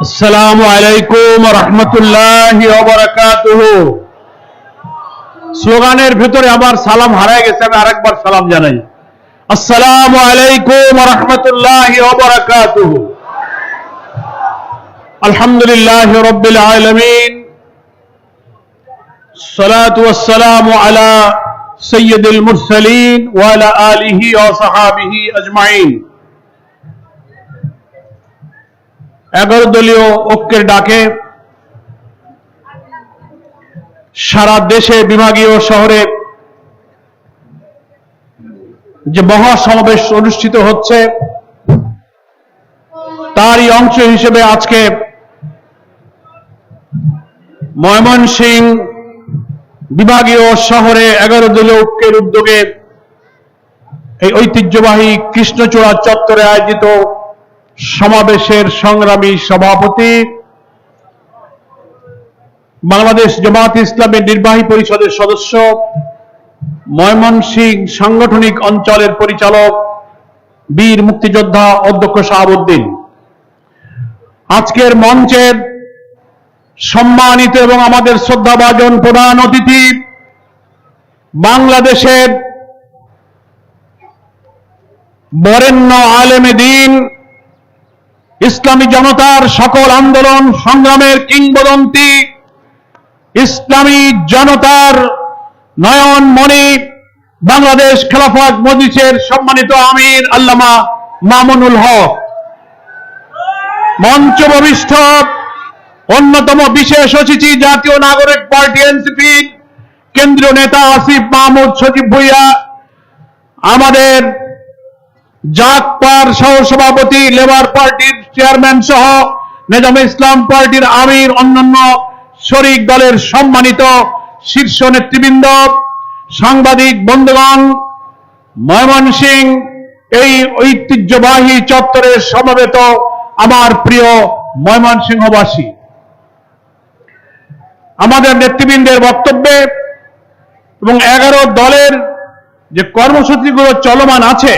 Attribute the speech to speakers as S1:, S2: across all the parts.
S1: আসসালামু আলাইকুম ওয়া রাহমাতুল্লাহি ওয়া বারাকাতুহু। স্লোগানের ভিতরে আবার সালাম হারায় গেছে, আমি আরেকবার সালাম জানাই। আসসালামু আলাইকুম ওয়া রাহমাতুল্লাহি ওয়া বারাকাতুহু। আলহামদুলিল্লাহি রাব্বিল আলামিন, সালাতু ওয়াস সালামু আলা সাইয়্যিদিল মুরসালিন ওয়া আলা আলিহি ওয়া সাহাবিহি আজমাইন। 11 দলীয় ঐক্যের ডাকে সারা দেশে বিভাগীয় শহরে যে মহাসমাবেশ অনুষ্ঠিত হচ্ছে, তারই অংশ হিসেবে আজকে ময়মনসিংহ বিভাগীয় শহরে 11 দলীয় ঐক্যের উদ্যোগে এই ঐতিহ্যবাহী কৃষ্ণচূড়া চত্বরে আয়োজিত সমাবেশের সংগ্রামী সভাপতি, বাংলাদেশ জামাত ইসলামী নির্বাহী পরিষদের সদস্য, ময়মনসিংহ সাংগঠনিক অঞ্চলের পরিচালক, বীর মুক্তিযোদ্ধা অধ্যক্ষ শাহাবুদ্দিন। আজকের মঞ্চের সম্মানিত এবং আমাদের শ্রদ্ধাভাজন প্রধান অতিথি, বাংলাদেশের বরেণ্য আলেমে দ্বীন, ইসলামী জনতার সকল আন্দোলন সংগ্রামের কিংবদন্তি, ইসলামী জনতার নয়নমণি, বাংলাদেশ খেলাফত মজলিসের সম্মানিত আমির আল্লামা মামুনুল হক, মঞ্চ ভূমিষ্ঠ অন্যতম বিশেষ অতিথি জাতীয় নাগরিক পার্টি এনসিপি কেন্দ্রীয় নেতা আসিফ মাহমুদ সজীব ভুইয়া, আমাদের জাকপার সহসভাপতি, লেবার পার্টির চেয়ারম্যান সহ নিজামে ইসলাম পার্টির আমির, অন্যান্য শরিক দলের সম্মানিত শীর্ষ নেতৃবৃন্দ, সাংবাদিক বন্ধুগণ, ময়মনসিংহ এই ঐতিহ্যবাহী চত্বরে সমবেত আমার প্রিয় ময়মনসিংহবাসী, আমাদের নেতৃবৃন্দের বক্তব্যে এবং 11 দলের যে কর্মসূচিগুলো চলমান আছে,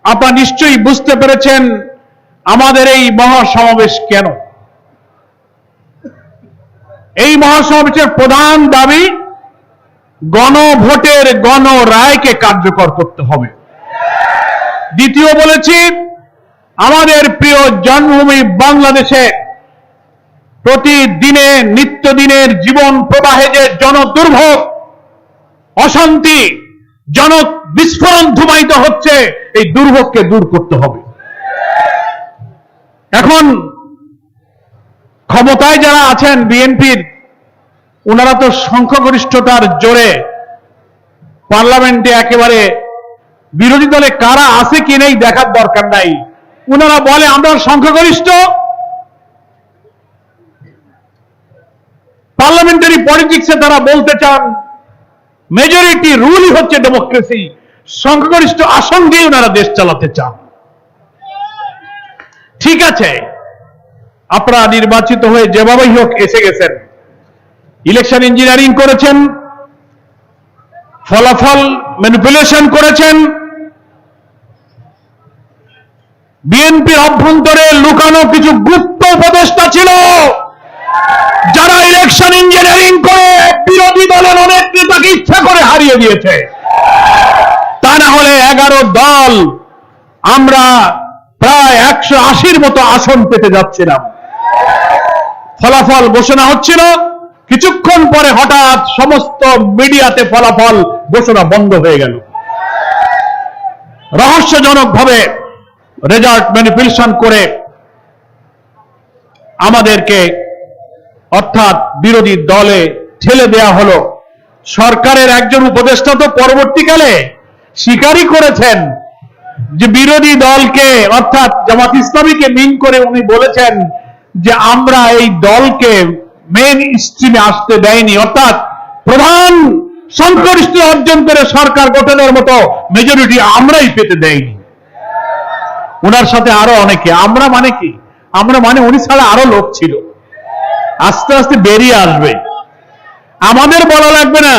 S1: আপনারা নিশ্চয়ই বুঝতে পেরেছেন আমাদের এই মহাসমাবেশ কেন। এই মহাসমাবেশের প্রধান দাবি গণভোটের গণরায়কে কার্যকর করতে হবে। দ্বিতীয় বলেছি, আমাদের প্রিয় জন্মভূমি বাংলাদেশে প্রতিদিনে নিত্যদিনের জীবন প্রবাহে যে জনদুর্ভোগ, অশান্তি, জন বিস্ফোরণ ধুমায়িত হচ্ছে, এই দুর্ভোগকে দূর করতে হবে। এখন ক্ষমতায় যারা আছেন বিএনপির, ওনারা তো সংখ্যাগরিষ্ঠতার জোরে পার্লামেন্টে একেবারে বিরোধী দলে কারা আছে কি নেই দেখার দরকার নাই, ওনারা বলে আমরা সংখ্যাগরিষ্ঠ। পার্লামেন্টারি পলিটিক্সে তারা বলতে চান মেজরিটি রুলই হচ্ছে ডেমোক্রেসি, সংখ্যাগরিষ্ঠ আসন দিয়ে ওনারা দেশ চালাতে চান। ঠিক আছে, আপনারা নির্বাচিত হয়ে যেভাবেই হোক এসে গেছেন, ইলেকশন ইঞ্জিনিয়ারিং করেছেন, ফলাফল ম্যানিপুলেশন করেছেন, বিএনপির অভ্যন্তরে লুকানো কিছু গুপ্ত উপদেষ্টা ছিল যারা ইলেকশন ইঞ্জিনিয়ারিং করে বিরোধী দলের অনেক নেতাকে ইচ্ছা করে হারিয়ে দিয়েছে। তা না হলে 11 দল আমরা প্রায় 180-র মতো আসন পেতে যাচ্ছিলাম। ফলাফল ঘোষণা হচ্ছিল, কিছুক্ষণ পরে হঠাৎ সমস্ত মিডিয়াতে ফলাফল ঘোষণা বন্ধ হয়ে গেল। রহস্যজনকভাবে রেজাল্ট ম্যানিপুলেশন করে আমাদেরকে অর্থাৎ বিরোধী দলে ঠেলে দেয়া হলো। সরকারের একজন উপদেষ্টা তো পরবর্তীকালে স্বীকারই করেছেন যে বিরোধী দলকে অর্থাৎ জামাত ইসলামীকে মিন করে উনি বলেছেন যে আমরা এই দলকে মেইন স্ট্রিমে আসতে দেয়নি, অর্থাৎ প্রধান সংখ্যাগরিষ্ঠ অর্জন করে সরকার গঠনের মতো মেজরিটি আমরাই পেতে দেয়নি। ওনার সাথে আরো অনেকে, আমরা মানে কি, আমরা মানে উনি ছাড়া আরো লোক ছিল, আস্তে আস্তে বেরিয়ে আসবে, আমাদের বলা লাগবে না।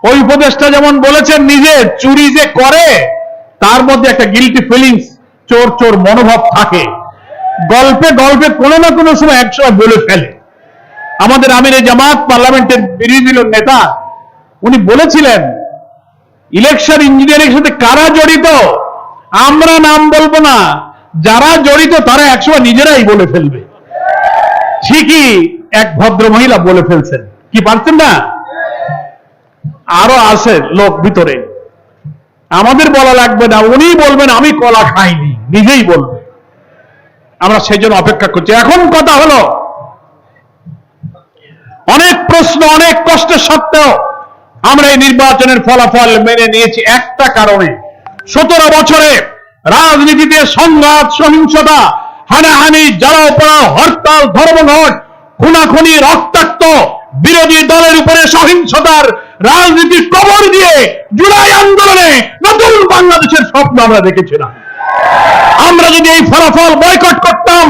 S1: ওই উপদেষ্টা যেমন বলেছেন নিজে চুরি যে করে তার মধ্যে একটা গিল্টি ফিলিংস, চোর চোর মনোভাব থাকে, গল্পে গল্পে কোনো না কোনো সময় একসময় বলে ফেলে। আমাদের আমিরে জামাত পার্লামেন্টের বিরোধী দলের নেতা উনি বলেছিলেন, ইলেকশন ইঞ্জিনিয়ারিং সাথে কারা জড়িত আমরা নাম বলবো না, যারা জড়িত তারা একসময় নিজেরাই বলে ফেলবে। ঠিকই এক ভদ্র মহিলা বলে ফেলছেন, কি পারছেন না? আরো আছে লোক ভিতরে, আমাদের বলা লাগবে না, উনি বলবেন আমি কলা খাইনি, নিজেই বলবে। আমরা সেই জন্য অপেক্ষা করছি। এখন কথা হলো, অনেক প্রশ্ন, অনেক কষ্টের সত্ত্বেও আমরা এই নির্বাচনের ফলাফল মেনে নিয়েছি একটা কারণে, 17 বছরে রাজনীতিতে সংঘাত, সহিংসতা, হানাহানি, জ্বালাও পোড়া, হরতাল, ধর্মঘট, খুনাখুনি, রক্তাক্ত বিরোধী দলের উপরে সহিংসতার রাজনীতির কবর দিয়ে জুলাই আন্দোলনে নতুন বাংলাদেশের স্বপ্ন আমরা দেখেছিলাম। আমরা যদি এই ফলাফল বয়কট করতাম,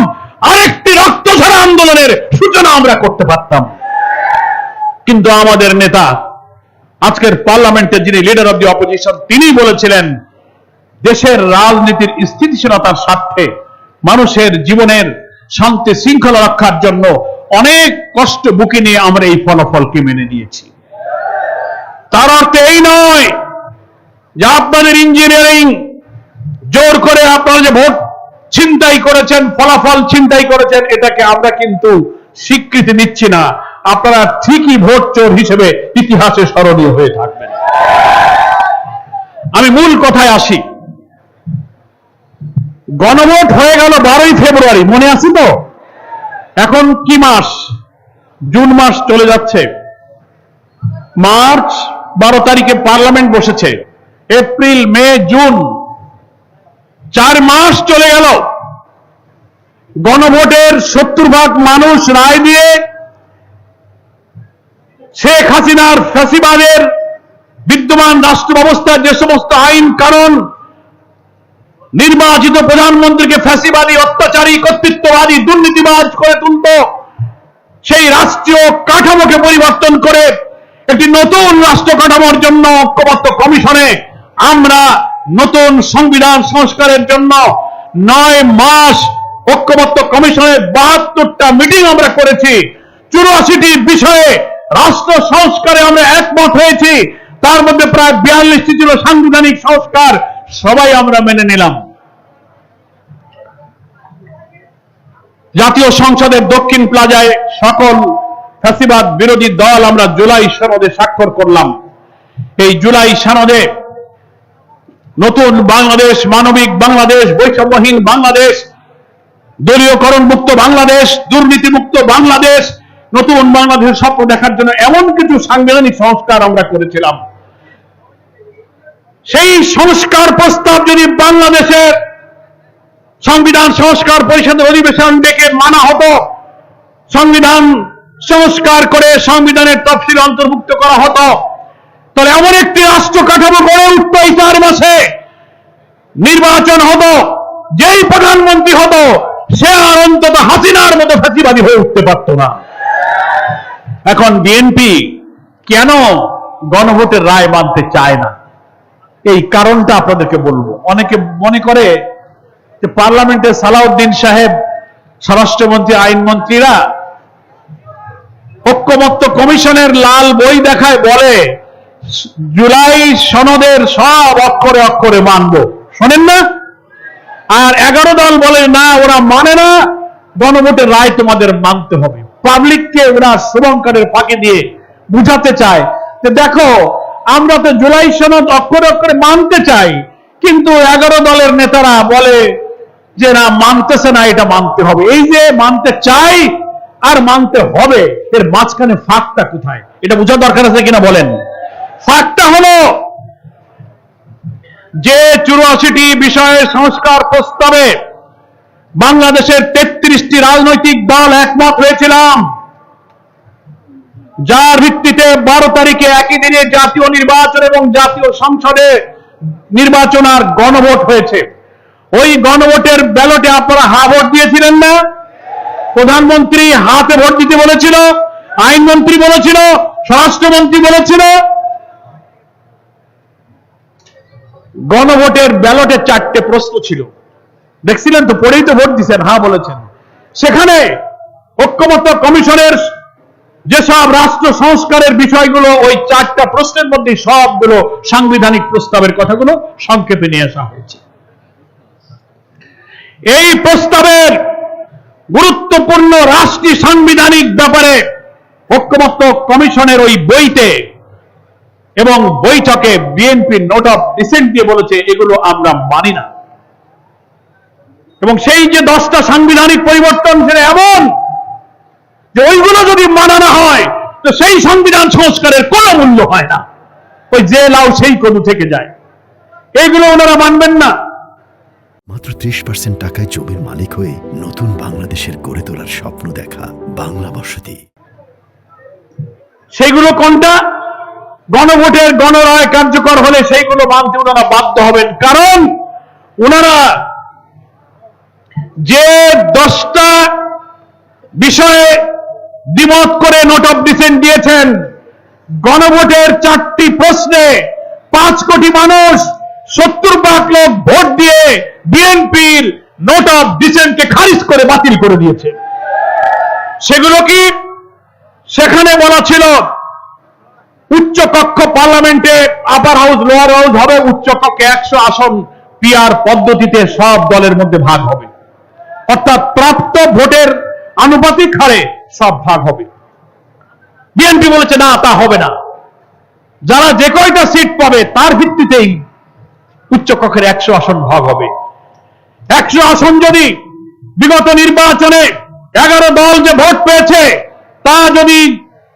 S1: আরেকটি রক্তঝরা আন্দোলনের সূচনা আমরা করতে পারতাম। কিন্তু আমাদের নেতা, আজকের পার্লামেন্টের যিনি লিডার অব দি অপোজিশন, তিনি বলেছিলেন দেশের রাজনীতির স্থিতিশীলতার স্বার্থে মানুষের জীবনের শান্তি শৃঙ্খলা রক্ষার জন্য অনেক কষ্ট বুকে নিয়ে আমরা এই ফলাফলকে মেনে নিয়েছি। তার অর্থ এই নয় যে আপনাদের ইঞ্জিনিয়ারিং জোর করে আপনারা যে ভোট ছিনতাই করেছেন, ফলাফল ছিনতাই করেছেন, এটাকে আমরা কিন্তু স্বীকৃতি দিচ্ছি না। আপনারা ঠিকই ভোট চোর হিসেবে ইতিহাসে স্মরণীয় হয়ে থাকবেন। আমি মূল কথায় আসি। গণভোট হয়ে গেল 12ই ফেব্রুয়ারি, মনে আছে তো? এখন কি মাস? জুন মাস চলে যাচ্ছে। মার্চ 12 তারিখে পার্লামেন্ট বসেছে, এপ্রিল, মে, জুন, 4 মাস চলে গেল। গণভোটের 70% মানুষ রায় দিয়ে শেখ হাসিনার ফ্যাসিবাদের বিদ্যমান রাষ্ট্র ব্যবস্থার যে সমস্ত আইন কানুন নির্বাচিত প্রধানমন্ত্রীকে ফ্যাসিবাদী, অত্যাচারী, কর্তৃত্ববাদী, দুর্নীতিবাজ করে তুলত, সেই রাষ্ট্রীয় কাঠামোকে পরিবর্তন করে একটি নতুন রাষ্ট্র কাঠামোর জন্য ঐক্যবদ্ধ কমিশনে আমরা নতুন সংবিধান সংস্কারের জন্য 9 মাস ঐক্যবদ্ধ কমিশনের 72টা মিটিং আমরা করেছি। 84টি বিষয়ে রাষ্ট্র সংস্কারে আমরা একমত হয়েছি। তার মধ্যে প্রায় 42টি ছিল সাংবিধানিক সংস্কার, সবাই আমরা মেনে নিলাম। জাতীয় সংসদের দক্ষিণ প্লাজায় সকল ফ্যাসিবাদ বিরোধী দল আমরা জুলাই সনদে স্বাক্ষর করলাম। এই জুলাই সনদে নতুন বাংলাদেশ, মানবিক বাংলাদেশ, বৈষম্যহীন বাংলাদেশ, দলীয়করণ মুক্ত বাংলাদেশ, দুর্নীতি মুক্ত বাংলাদেশ, নতুন বাংলাদেশের স্বপ্ন দেখার জন্য এমন কিছু সাংবিধানিক সংস্কার আমরা করেছিলাম। সেই সংস্কার প্রস্তাব যদি বাংলাদেশের সংবিধান সংস্কার পরিষদের অধিবেশন ডেকে মানা হতো, সংবিধান সংস্কার করে সংবিধানের তফসিল অন্তর্ভুক্ত করা হতো, তাহলে এমন একটি রাষ্ট্র কাঠামো গড়ে উঠত, এই 4 মাসে নির্বাচন হতো, যেই প্রধানমন্ত্রী হতো সে আর অন্তত হাসিনার মতো ফ্যাসিবাদী হয়ে উঠতে পারত না। এখন বিএনপি কেন গণভোটের রায় মানতে চায় না, এই কারণটা আপনাদেরকে বলবো। অনেকে মনে করে যে পার্লামেন্টে সালাউদ্দিন সাহেব, স্বরাষ্ট্রমন্ত্রী, আইনমন্ত্রীরা ঐক্যমত্য কমিশনের লাল বই দেখায়, বলে জুলাই সনদের সব অক্ষরে অক্ষরে মানবো, শোনেন না? আর 11 দল বলে না, ওরা মানে না, গণভোটের রায় তোমাদের মানতে হবে। পাবলিককে ওরা শুভঙ্করের ফাঁকি দিয়ে বুঝাতে চায় যে দেখো, আমরা তো জুলাই সনদ অক্ষরে অক্ষরে মানতে চাই, কিন্তু 11 দলের নেতারা বলে যে না, মানতেছে না, এটা মানতে হবে। এই যে মানতে চাই আর মানতে হবে, এর মাঝখানে ফাঁকটা কোথায়, এটা বোঝার দরকার আছে কিনা বলেন? ফাঁকটা হলো যে 84টি বিষয়ে সংস্কার প্রস্তাবে বাংলাদেশের 33টি রাজনৈতিক দল একমত হয়েছিলাম, যার ভিত্তিতে 12 তারিখে একই দিনে জাতীয় নির্বাচন এবং জাতীয় সংসদে নির্বাচন আর গণভোট হয়েছে। ওই গণভোটের ব্যালটে আপনারা হা ভোট দিয়েছিলেন না? প্রধানমন্ত্রী হাতে ভোট দিতে বলেছিল, আইনমন্ত্রী বলেছিল, স্বরাষ্ট্রমন্ত্রী বলেছিল। গণভোটের ব্যালটে 4টে প্রশ্ন ছিল, দেখছিলেন তো, পড়েই তো ভোট দিচ্ছেন, হ্যাঁ বলেছেন। সেখানে ঐক্যমত্য কমিশনের যেসব রাষ্ট্র সংস্কারের বিষয়গুলো, ওই 4টা প্রশ্নের মধ্যে সবগুলো সাংবিধানিক প্রস্তাবের কথাগুলো সংক্ষেপে নিয়ে আসা হয়েছে। এই প্রস্তাবের গুরুত্বপূর্ণ রাষ্ট্রীয় সাংবিধানিক ব্যাপারে ঐক্যমত্য কমিশনের ওই বইতে এবং বৈঠকে বিএনপি নোট অফ ডিসেন্ট দিয়ে বলেছে এগুলো আমরা মানি না। এবং সেই যে 10টা সাংবিধানিক পরিবর্তন, সেটা এমন যে ওইগুলো যদি মানা না হয় তো সেই সংবিধান সংস্কারের কোনো মূল্য হয় না, ওই যে লাউ সেই কদু থেকে যায়। এইগুলো ওনারা মানবেন না।
S2: মাত্র 30% টাকায় জমির মালিক হয়ে নতুন বাংলাদেশের গড়ে তোলার স্বপ্ন দেখা বাংলা বসতি।
S1: সেইগুলো কোনটা? গণভোটের গণরায় কার্যকর হলে সেইগুলো মানতে ওনারা বাধ্য হবেন। কারণ ওনারা যে 10টা বিষয়ে দ্বিমত করে নোট অফ ডিসেন্ট দিয়েছেন, গণভোটের 4টি প্রশ্নে 5 কোটি মানুষ 70 লাখ লোক ভোট দিয়ে বিএনপির নোট অফ ডিসেন্টকে খারিজ করে বাতিল করে দিয়েছে। সেগুলো কি? সেখানে বলা ছিল উচ্চ কক্ষ পার্লামেন্টে আপার হাউস লোয়ার হাউস হবে, উচ্চ কক্ষে 100 আসন পিআর পদ্ধতিতে সব দলের মধ্যে ভাগ হবে, অর্থাৎ প্রাপ্ত ভোটের আনুপাতিক হারে সব ভাগ হবে। বিএনপি বলেছে না, তা হবে না, যারা যে কয়টা সিট পাবে তার ভিত্তিতেই উচ্চকক্ষের 100 আসন ভাগ হবে। 100 আসন যদি বিগত নির্বাচনে 11 দল যে ভোট পেয়েছে তা যদি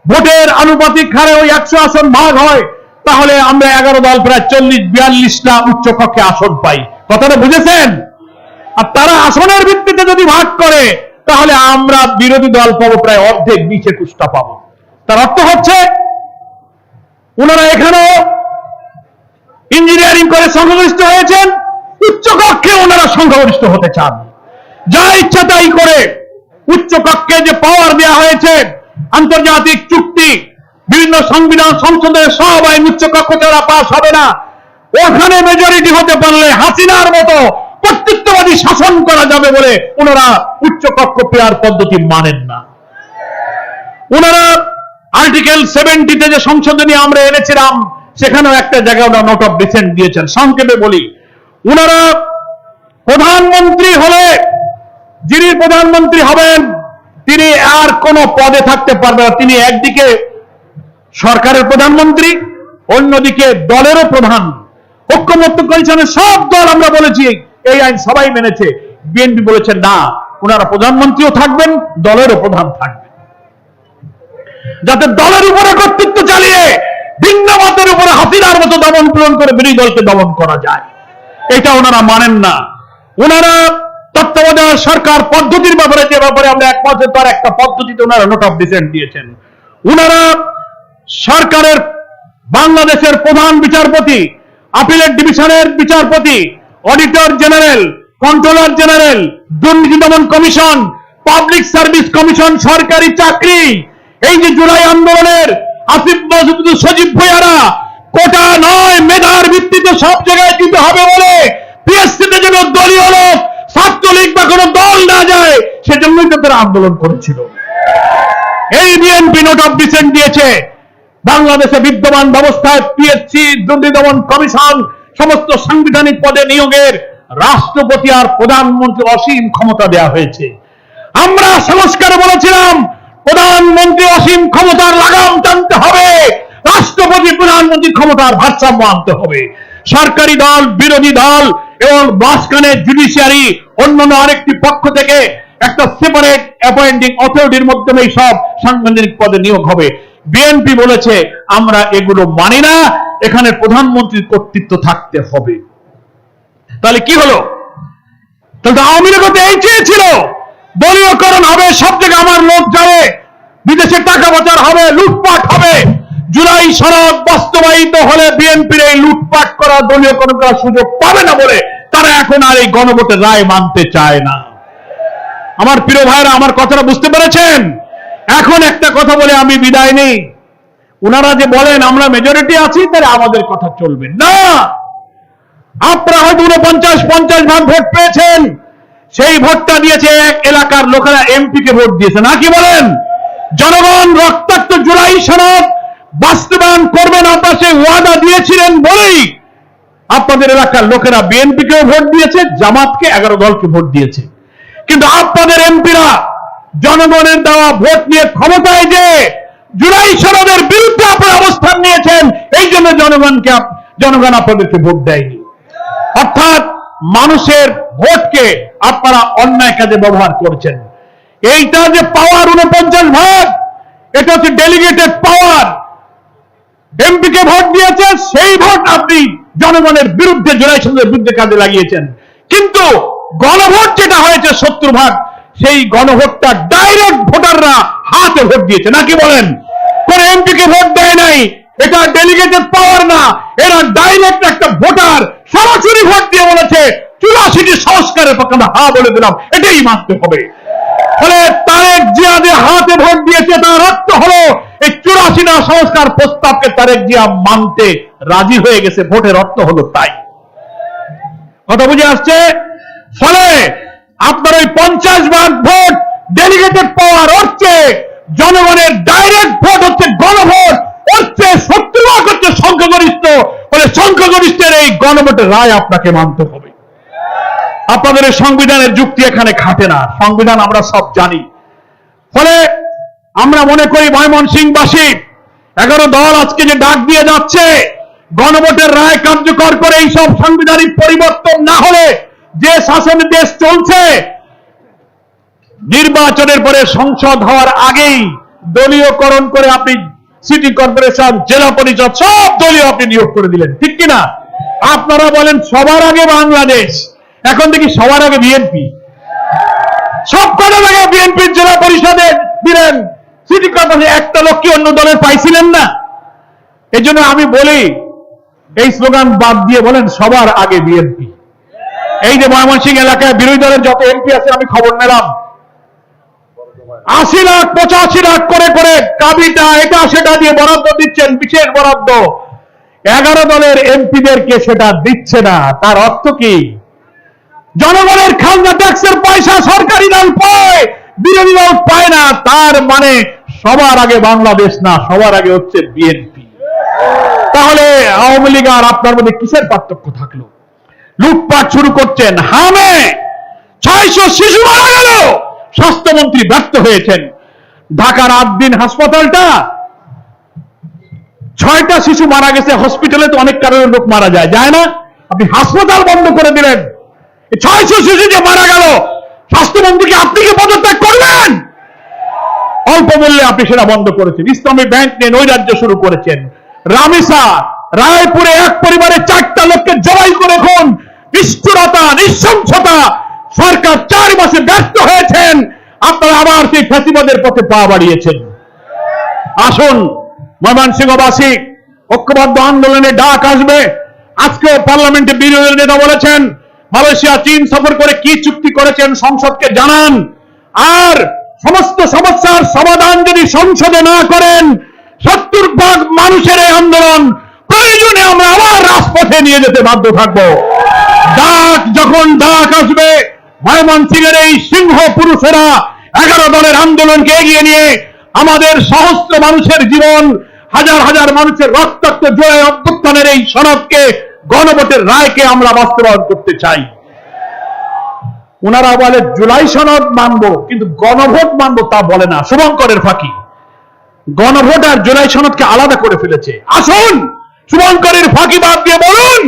S1: ভোটের আনুপাতিক হারে ওই 100 আসন ভাগ হয়, তাহলে আমরা 11 দল প্রায় 40-42টা উচ্চকক্ষে আসন পাই। কথাটা বুঝেছেন? আর তারা আসনের ভিত্তিতে যদি ভাগ করে তাহলে আমরা বিরোধী দল পাবো প্রায় অর্ধেক, 20-21টা পাবো। তার অর্থ হচ্ছে ওনারা এখানেও ইঞ্জিনিয়ারিং করে সংখ্যাগরিষ্ঠ হয়েছেন, উচ্চকক্ষে ওনারা সংখ্যাগরিষ্ঠ হতে চান। যা ইচ্ছা তাই করে উচ্চকক্ষে যে পাওয়ার দেওয়া হয়েছে, আন্তর্জাতিক চুক্তি, বিভিন্ন সংবিধান সংশোধনের সব আইন উচ্চকক্ষ দ্বারা পাস হবে না। ওখানে মেজরিটি হতে পারলে হাসিনার মতো কর্তৃত্ববাদী শাসন করা যাবে বলে ওনারা উচ্চকক্ষ পেয়ার পদ্ধতি মানেন না। ওনারা আর্টিকেল 70-তে যে সংশোধনী আমরা এনেছিলাম, সেখানেও একটা জায়গায় ওনারা নোট অফ ডিসেন্ট দিয়েছেন। সংক্ষেপে বলি, ওনারা প্রধানমন্ত্রী হলে, যিনি প্রধানমন্ত্রী হবেন তিনি আর কোন পদে থাকতে পারবেন না। তিনি একদিকে সরকারের প্রধানমন্ত্রী, অন্যদিকে দলেরও প্রধান। ঐক্যমত্য কমিশনের সব দল আমরা বলেছি এই আইন সবাই মেনেছে। বিএনপি বলেছে না, ওনারা প্রধানমন্ত্রীও থাকবেন, দলেরও প্রধান থাকবেন, যাতে দলের উপরে কর্তৃত্ব চালিয়ে ভিন্ন মতের উপরে হাসিনার মতো দমন পূরণ করে বিরোধী দলকে দমন করা যায়। এটা ওনারা মানেন না। ওনারা তত্ত্বাবধায়ক সরকার পদ্ধতির ব্যাপারে, যে ব্যাপারে আমরা একমত, তার একটা পদ্ধতিতে ওনারা নোট অফ ডিসেন্ট দিয়েছেন। ওনারা সরকারের বাংলাদেশের প্রধান বিচারপতি, আপিলেট ডিভিশনের বিচারপতি, অডিটর জেনারেল, কন্ট্রোলার জেনারেল, দুর্নীতি দমন কমিশন, পাবলিক সার্ভিস কমিশন, সরকারি চাকরি, এই যে জুলাই আন্দোলনের আসিফ মাসুদ, সজীব ভুঁইয়ারা কোটা নয় মেধার ভিত্তিতে সব জায়গায় দিতে হবে বলে পিএসসিতে যেন দলীয় লোক, ছাত্রলীগ বা কোনো দল না যায়, সেজন্যই তো তারা আন্দোলন করেছিল। এই বিএনপি নোট অফ ডিসেন্ট দিয়েছে। বাংলাদেশে বিদ্যমান ব্যবস্থায় পিএসসি, দুর্নীতি দমন কমিশন, সমস্ত সাংবিধানিক পদে নিয়োগের রাষ্ট্রপতি আর প্রধানমন্ত্রী অসীম ক্ষমতা দেওয়া হয়েছে। আমরা সংস্কারে বলেছিলাম প্রধানমন্ত্রী অসীম ক্ষমতার লাগাম টানতে হবে, রাষ্ট্রপতি প্রধানমন্ত্রী ক্ষমতার ভারসাম্য আনতে হবে। সরকারি দল, বিরোধী দল এবং মাঝখানে জুডিশিয়ারি অন্যান্য আরেকটি পক্ষ থেকে একটা সেপারেট অ্যাপয়েন্টিং অথরিটির মাধ্যমে সব সাংবিধানিক পদে নিয়োগ হবে। বিএনপি বলেছে আমরা এগুলো মানি না, এখানে প্রধানমন্ত্রীর কর্তৃত্ব থাকতে হবে। তাহলে কি হলো? তাহলে আওয়ামী লীগ তো এই চেয়েছিল, দলীয়করণ হবে, সব জায়গায় আমার লোক যাবে, বিদেশে টাকা পাচার হবে, লুটপাট হবে। জুলাই সনদ বাস্তবায়িত হলে বিএনপির এই লুটপাট করা, দলীয়করণ করার সুযোগ পাবে না বলে তারা এখন আর এই গণভোটের রায় মানতে চায় না। আমার প্রিয় ভাইরা, আমার কথাটা বুঝতে পেরেছেন? এখন একটা কথা বলে আমি বিদায় নেই। ওনারা যে বলেন আমরা মেজরিটি আছি, তাহলে আমাদের কথা চলবে না। আপনারা হয়তো 49-50 ভাগ ভোট পেয়েছেন, সেই ভোটটা দিয়েছে এক এলাকার লোকেরা এমপিকে ভোট দিয়েছে, নাকি বলেন? জনগণ রক্তাক্ত জুলাই সনদ বাস্তবায়ন করবেন আপনারা সেই ওয়াদা দিয়েছিলেন বলেই আপনাদের এলাকার লোকেরা বিএনপিকেও ভোট দিয়েছে, জামাতকে 11 দলকে ভোট দিয়েছে। কিন্তু আপনাদের এমপিরা জনগণের দেওয়া ভোট নিয়ে ক্ষমতায় যে জুলাই সনদের বিরুদ্ধে আপনারা অবস্থান নিয়েছেন, এই জন্য জনগণ আপনাদেরকে ভোট দেয়নি। অর্থাৎ মানুষের ভোটকে আপনারা অন্যায় কাজে ব্যবহার করছেন। এইটা যে পাওয়ার 49 ভাগ, এটা হচ্ছে ডেলিগেটেড পাওয়ার। এমপিকে ভোট দিয়েছে, সেই ভোট আপনি জনগণের বিরুদ্ধে জুলাই সনদের বিরুদ্ধে কাজে লাগিয়েছেন। কিন্তু গণভোট যেটা হয়েছে 70 ভাগ, সেই গণভোটটা ডাইরেক্ট ভোটাররা হাতে ভোট দিয়েছে, নাকি বলেন? কোন এমপিকে ভোট দেয় নাই, এটা ডেলিগেটেড পাওয়ার না, এরা ডাইরেক্ট একটা ভোটার সরাসরি ভোট দিয়ে বলেছে 84টি সংস্কারের পক্ষে আমরা হা বলে দিলাম, এটাই মানতে হবে। ফলে তারেক জিয়া যে হাতে ভোট দিয়েছে তার অর্থ হলো এই 84টা সংস্কার প্রস্তাবকে তারেক জিয়া মানতে রাজি হয়ে গেছে, ভোটের অর্থ হলো তাই। কথা বুঝে আসছে? ফলে আপনার ওই 50 ভাগ ভোট ডেলিগেটেড পাওয়ার হচ্ছে জনগণের ডাইরেক্ট ভোট, হচ্ছে গণভোট, হচ্ছে 70 ভাগ হচ্ছে সংখ্যাগরিষ্ঠ। ফলে সংখ্যাগরিষ্ঠের এই গণভোটের রায় আপনাকে মানতে হবে। আপনাদের এই সংবিধানের যুক্তি এখানে খাটে না, সংবিধান আমরা সব জানি। ফলে আমরা মনে করি ময়মনসিংহবাসী 11 দল আজকে যে ডাক দিয়ে যাচ্ছে গণভোটের রায় কার্যকর করে এইসব সাংবিধানিক পরিবর্তন না হলে যে শাসন দেশ চলছে, নির্বাচনের পরে সংসদ হওয়ার আগেই দলীয়করণ করে আপনি সিটি কর্পোরেশন, জেলা পরিষদ সব দলীয় আপনি নিয়োগ করে দিলেন, ঠিক কিনা? আপনারা বলেন সবার আগে বাংলাদেশ, এখন দেখি সবার আগে বিএনপি। সব কটা আগে বিএনপির জেলা পরিষদে দিলেন, সিটি কর্পোরেশন একটা লোক কি অন্য দলের পাইছিলেন না? এই জন্য আমি বলি এই স্লোগান বাদ দিয়ে বলেন সবার আগে বিএনপি। এই যে ময়মনসিংহ এলাকায় বিরোধী দলের যত এমপি আছে আমি খবর নিলাম 80 লাখ 85 লাখ করে করে কাবিটা এটা সেটা দিয়ে বরাদ্দ দিচ্ছেন, বিশেষ বরাদ্দ। 11 দলের এমপিদেরকে সেটা দিচ্ছে না। তার অর্থ কি? জনগণের খাজনা ট্যাক্সের পয়সা সরকারি দল পায়, বিরোধী দল পায় না। তার মানে সবার আগে বাংলাদেশ না, সবার আগে হচ্ছে বিএনপি। তাহলে আওয়ামী লীগ আর আপনার মধ্যে কিসের পার্থক্য থাকলো? লুটপাট শুরু করছেন। হামে 600 শিশু মারা গেল, স্বাস্থ্যমন্ত্রী ব্যর্থ হয়েছেন। ঢাকার আদ্দিন হাসপাতালটা 6টা শিশু মারা গেছে, হসপিটালে তো অনেক কারণে লোক মারা যায়, যায় না? আপনি হাসপাতাল বন্ধ করে দিলেন। 600 শিশু যে মারা গেল, স্বাস্থ্যমন্ত্রীকে আপনি কি পদত্যাগ করবেন? অল্প মূল্যে আপনি সেটা বন্ধ করেছেন। ইসলামী ব্যাংক নিয়ে নৈরাজ্য শুরু করেছেন। রামিসা রায়পুরে এক পরিবারে 4টা লোককে জবাই করে খুন, নিষ্ঠুরতা, নৃশংসতা। সরকার 4 মাসে ব্যর্থ হয়েছেন, আপনারা আবার সেই ফ্যাসিবাদের পথে পা বাড়িয়েছেন। আসুন ময়মনসিংহবাসী, ঐক্যবদ্ধ আন্দোলনে ডাক আসবে। আজকেও পার্লামেন্টে বিরোধী নেতা বলেছেন মালয়েশিয়া চীন সফর করে কি চুক্তি করেছেন সংসদকে জানান। আর সমস্ত সমস্যার সমাধান যদি সংসদে না করেন, 70 ভাগ মানুষের এই আন্দোলন প্রয়োজনে আমরা আবার রাজপথে নিয়ে যেতে বাধ্য থাকবো। ডাক যখন ডাক আসবে, ময়মনসিংহের এই সিংহ পুরুষেরা 11 দলের আন্দোলনকে এগিয়ে নিয়ে আমাদের সহস্র মানুষের জীবন, হাজার হাজার মানুষের রক্তাক্ত জয় অভ্যুত্থানের এই সনদকে, গণভোটের রায়কে আমরা বাস্তবায়ন করতে চাই। ওনারা বলে জুলাই সনদ মানবো, কিন্তু গণভোট মানবো তা বলে না। শুভঙ্করের ফাঁকি। গণভোট আর জুলাই সনদকে আলাদা করে ফেলেছে। আসুন শুভঙ্করের ফাঁকি বাদ দিয়ে বলুন,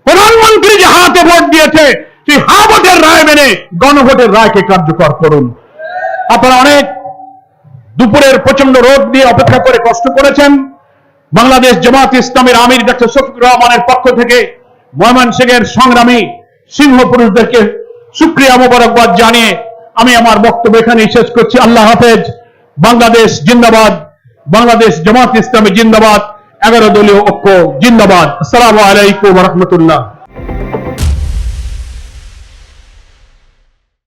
S1: প্রধানমন্ত্রী যে হাতে ভোট দিয়েছে সেই হা ভোটের রায় মেনে গণভোটের রায়কে কার্যকর করুন। আপনারা অনেক দুপুরের প্রচন্ড রোদ দিয়ে অপেক্ষা করে কষ্ট করেছেন। বাংলাদেশ জামাত ইসলামের আমির ডক্টর শফিকুর রহমানের পক্ষ থেকে ময়মনসিংহের সংগ্রামী সিংহ পুরুষদেরকে শুকরিয়া মোবারকবাদ জানিয়ে আমি আমার বক্তব্য এখানেই শেষ করছি। আল্লাহ হাফেজ। বাংলাদেশ জিন্দাবাদ, বাংলাদেশ জামাত ইসলামী জিন্দাবাদ, 11 দলীয় ঐক্য জিন্দাবাদ। আসসালামু আলাইকুম ওয়া রাহমাতুল্লাহ।